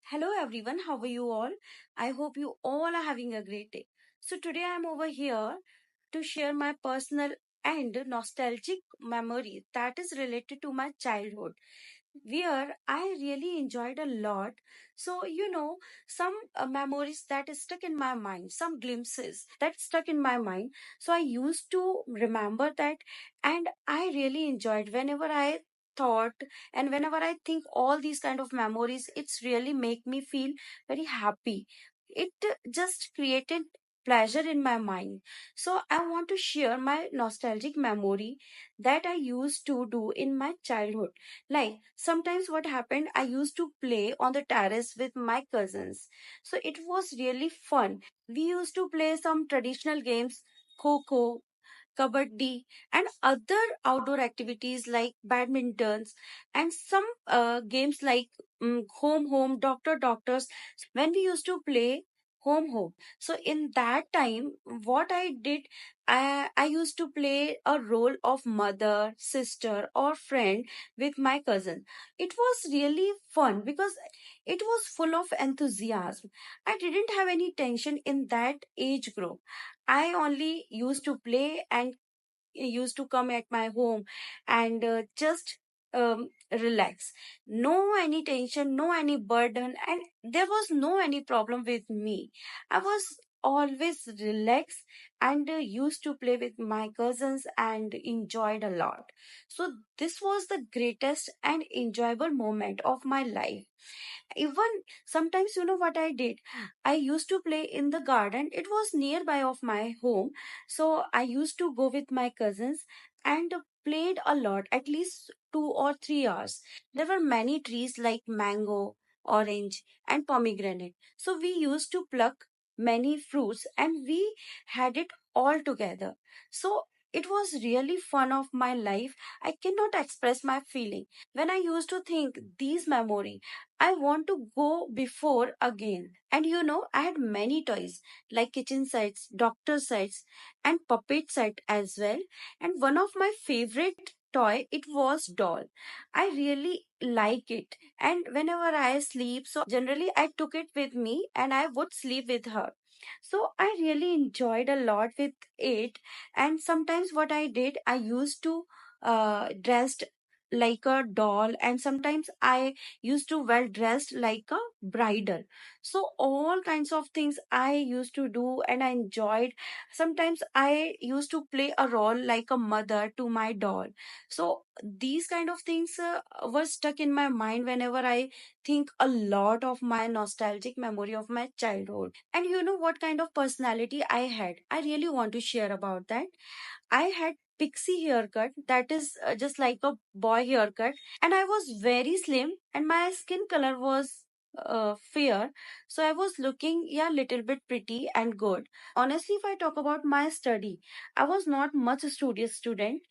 Hello everyone, how are you all? I hope you all are having a great day. So today I'm over here to share my personal and nostalgic memory that is related to my childhood where I really enjoyed a lot. So, some memories that is stuck in my mind, some glimpses that stuck in my mind. So, I used to remember that, and I really enjoyed whenever I thought and whenever I think all these kind of memories, it's really make me feel very happy. It just created pleasure in my mind. So, I want to share my nostalgic memory that I used to do in my childhood. Like sometimes what happened, I used to play on the terrace with my cousins. So it was really fun. We used to play some traditional games, kho, kabaddi, and other outdoor activities like badmintons and some games like home, doctors. When we used to play home. So in that time, what I did, I used to play a role of mother, sister, or friend with my cousin. It was really fun because it was full of enthusiasm. I didn't have any tension in that age group. I only used to play and used to come at my home and just relax. No any tension, no any burden, and there was no any problem with me. I was always relaxed and used to play with my cousins and enjoyed a lot. So this was the greatest and enjoyable moment of my life. Even sometimes, you know what I did, I used to play in the garden. It was nearby of my home, so I used to go with my cousins and played a lot, at least 2 or 3 hours. There were many trees like mango, orange, and pomegranate, so we used to pluck many fruits and we had it all together. So it was really fun of my life. I cannot express my feeling when I used to think these memory. I want to go before again. And I had many toys like kitchen sets, doctor sets, and puppet set as well. And one of my favorite toy, it was doll. I really like it. And whenever I sleep, so generally I took it with me and I would sleep with her. So I really enjoyed a lot with it. And sometimes what I did, I used to dressed like a doll, and sometimes I used to well dressed like a bridal. So all kinds of things I used to do and I enjoyed. Sometimes I used to play a role like a mother to my doll. So these kind of things were stuck in my mind whenever I think a lot of my nostalgic memory of my childhood. And you know what kind of personality I had? I really want to share about that. I had pixie haircut, that is just like a boy haircut, and I was very slim and my skin color was fair. So I was looking, yeah, little bit pretty and good. Honestly, if I talk about my study, I was not much studious student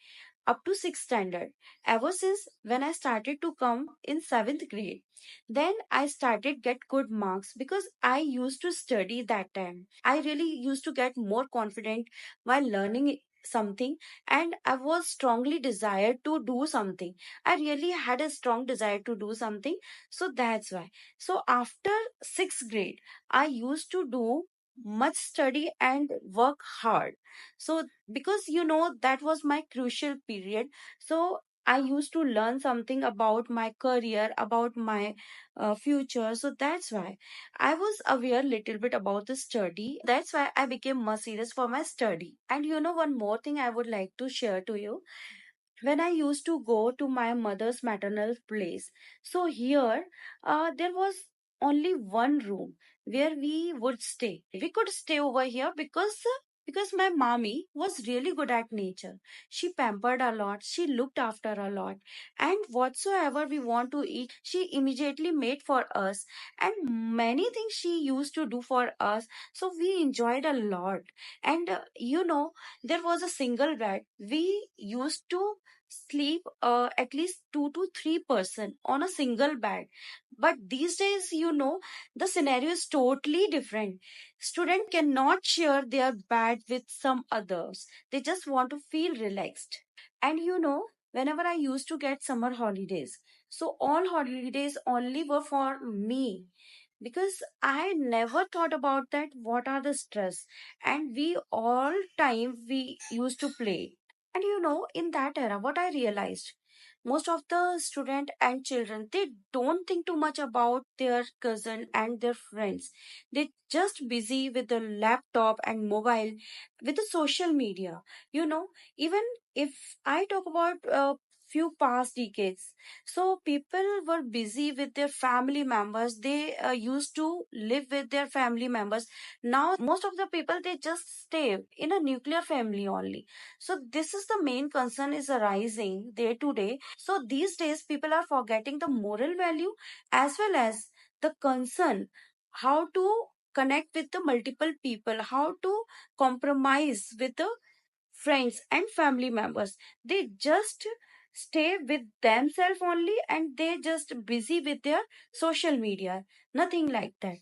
up to 6th standard, ever since when I started to come in 7th grade. Then I started get good marks because I used to study that time. I really used to get more confident while learning something, and I was strongly desired to do something. I really had a strong desire to do something. So that's why. So after 6th grade, I used to do much study and work hard. So because that was my crucial period. So I used to learn something about my career, about my future. So that's why I was aware little bit about the study. That's why I became more serious for my study. And one more thing I would like to share to you. When I used to go to my mother's maternal place, so here there was only one room where we would stay. We could stay over here because my mommy was really good at nature. She pampered a lot, she looked after a lot, and whatsoever we want to eat, she immediately made for us. And many things she used to do for us, so we enjoyed a lot. And there was a single bed. We used to sleep at least 2 to 3 person on a single bed. But these days, the scenario is totally different. Student cannot share their bed with some others. They just want to feel relaxed. And whenever I used to get summer holidays, so all holidays only were for me. because I never thought about that. What are the stress? And we all time we used to play. And in that era, what I realized, most of the student and children, they don't think too much about their cousin and their friends. They just busy with the laptop and mobile, with the social media. Even if I talk about few past decades, so people were busy with their family members. They used to live with their family members. Now, most of the people, they just stay in a nuclear family only. So this is the main concern is arising day to day. So these days, people are forgetting the moral value as well as the concern how to connect with the multiple people, how to compromise with the friends and family members. They just stay with themselves only, and they just busy with their social media. Nothing like that.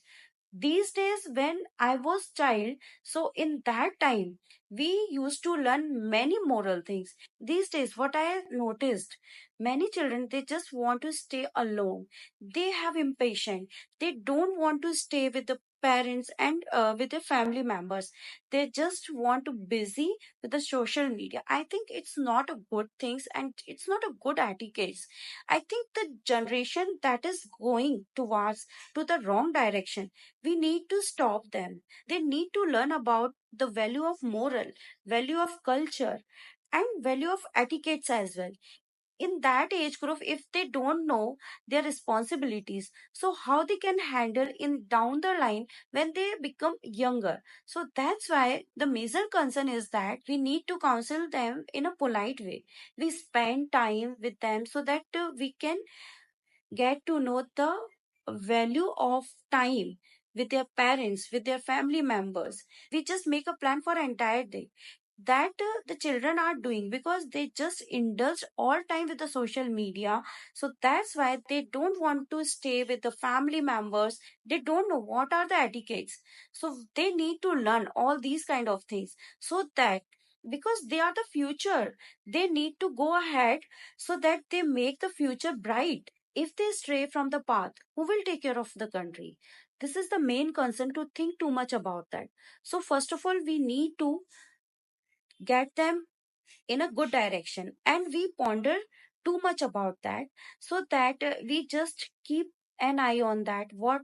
These days, when I was child, so in that time we used to learn many moral things. These days, what I noticed, many children, they just want to stay alone. They have impatient. They don't want to stay with the parents and with their family members. They just want to busy with the social media. I think it's not a good things, and it's not a good etiquette. I think the generation that is going towards to the wrong direction, we need to stop them. They need to learn about the value of moral, value of culture, and value of etiquettes as well. In that age group, if they don't know their responsibilities, so how they can handle in down the line when they become younger? So that's why the major concern is that we need to counsel them in a polite way. We spend time with them so that we can get to know the value of time with their parents, with their family members. We just make a plan for entire day. That the children are doing because they just indulge all time with the social media. So that's why they don't want to stay with the family members. They don't know what are the etiquettes. So they need to learn all these kind of things, so that because they are the future, they need to go ahead so that they make the future bright. If they stray from the path, who will take care of the country? This is the main concern, to think too much about that. So, first of all, we need to get them in a good direction, and we ponder too much about that, so that we just keep an eye on that, what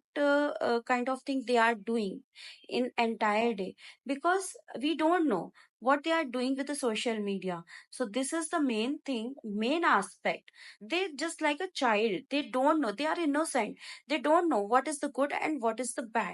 kind of thing they are doing in entire day, because we don't know what they are doing with the social media. So this is the main thing, main aspect. They just like a child, they don't know, they are innocent, they don't know what is the good and what is the bad.